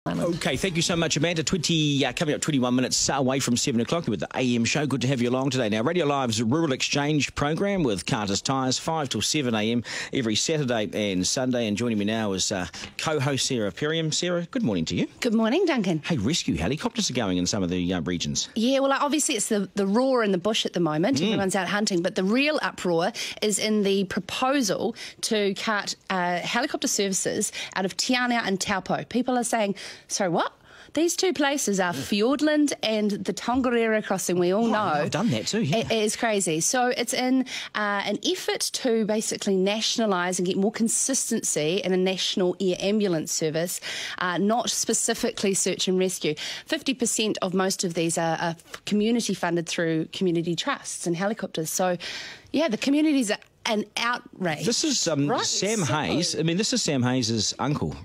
Okay, thank you so much, Amanda. Coming up 21 minutes away from 7 o'clock with the AM show. Good to have you along today. Now, Radio Live's Rural Exchange program with Carter's Tyres, 5 till 7 AM every Saturday and Sunday. And joining me now is co-host Sarah Perriam. Sarah, good morning to you. Good morning, Duncan. Hey, rescue helicopters are going in some of the regions. Yeah, well, obviously it's the roar in the bush at the moment. Everyone's out hunting, but the real uproar is in the proposal to cut helicopter services out of Te Anau and Taupo. People are saying, so what? These two places are Fiordland and the Tongariro crossing, we all know. I've done that too, yeah. It is crazy. So it's in an effort to basically nationalise and get more consistency in a national air ambulance service, not specifically search and rescue. 50% of most of these are community funded through community trusts and helicopters. So, yeah, the communities are an outrage. This is Sam Hayes. I mean, this is Sam Hayes' uncle,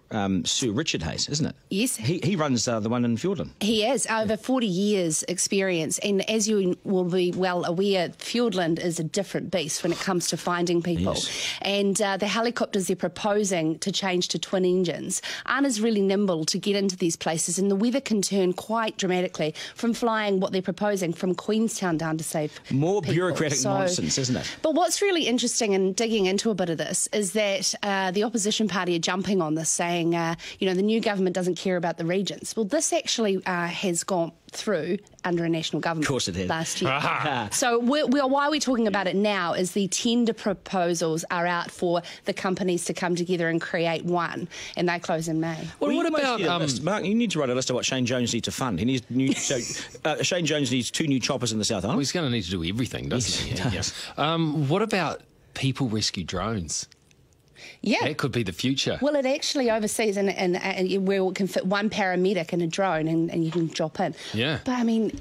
Sir Richard Hayes, isn't it? Yes. He runs the one in Fiordland. He is, over 40 years experience. And as you will be well aware, Fiordland is a different beast when it comes to finding people. Yes. And the helicopters they're proposing to change to twin engines aren't as really nimble to get into these places. And the weather can turn quite dramatically from flying what they're proposing from Queenstown down to save more people. Bureaucratic nonsense, isn't it? But what's really interesting and digging into a bit of this is that the opposition party are jumping on this, saying, the new government doesn't care about the regions. Well, this actually has gone through under a national government. Of course it has. Last year. So why we're talking about it now is the tender proposals are out for the companies to come together and create one, and they close in May. Well, what about Mark? You need to write a list of what Shane Jones needs to fund. He needs Shane Jones needs 2 new choppers in the South Island. Well, he's going to need to do everything, doesn't he? He does. What about people rescue drones? Yeah. That could be the future. Well, it actually overseas and where it can fit one paramedic in a drone and you can drop in. Yeah. But, I mean,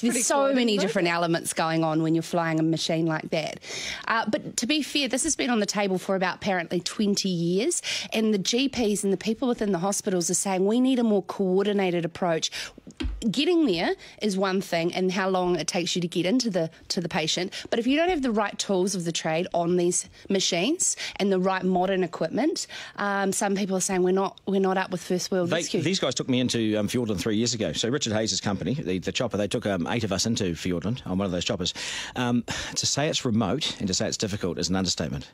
there's so many different elements going on when you're flying a machine like that. But to be fair, this has been on the table for about apparently 20 years, and the GPs and the people within the hospitals are saying we need a more coordinated approach. Getting there is one thing and how long it takes you to get into the patient, but if you don't have the right tools of the trade on these machines and the right modern equipment, some people are saying we're not up with first world rescue. These guys took me into Fiordland 3 years ago. So Richard Hayes' company, the chopper, they took 8 of us into Fiordland on one of those choppers. To say it's remote and to say it's difficult is an understatement.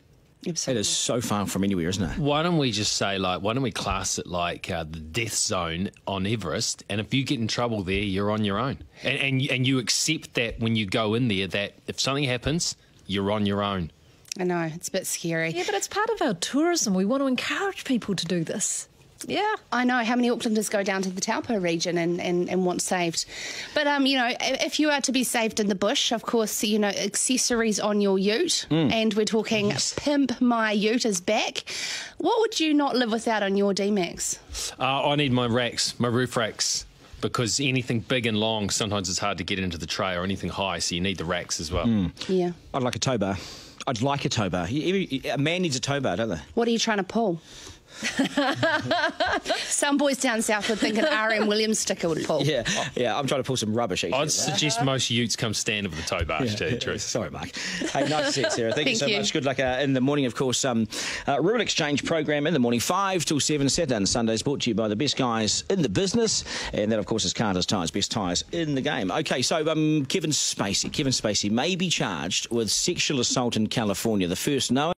Absolutely. It is so far from anywhere, isn't it? Why don't we just say, why don't we class it like the death zone on Everest, and if you get in trouble there, you're on your own. And you accept that when you go in there, that if something happens, you're on your own. I know, it's a bit scary. Yeah, but it's part of our tourism. We want to encourage people to do this. Yeah. I know how many Aucklanders go down to the Taupo region and want saved. But, if you are to be saved in the bush, of course, accessories on your ute, and we're talking Pimp My Ute is back. What would you not live without on your D-Max? I need my racks, my roof racks, because anything big and long, sometimes it's hard to get into the tray, or anything high, so you need the racks as well. Yeah. I'd like a tow bar. I'd like a tow bar. A man needs a tow bar, don't they? What are you trying to pull? Some boys down south would think an R.M. Williams sticker would pull. Yeah, I'm trying to pull some rubbish. I'd suggest most utes come stand with a tow bar, to tell you the truth. Sorry, Mark. Hey, nice to see you, Sarah. Thank you so much. Good luck in the morning, of course. Rural Exchange program in the morning, 5 till 7, Saturday and Sundays, brought to you by the best guys in the business. And that, of course, is Carter's Tyres, best tyres in the game. Okay, so Kevin Spacey may be charged with sexual assault in California. The first known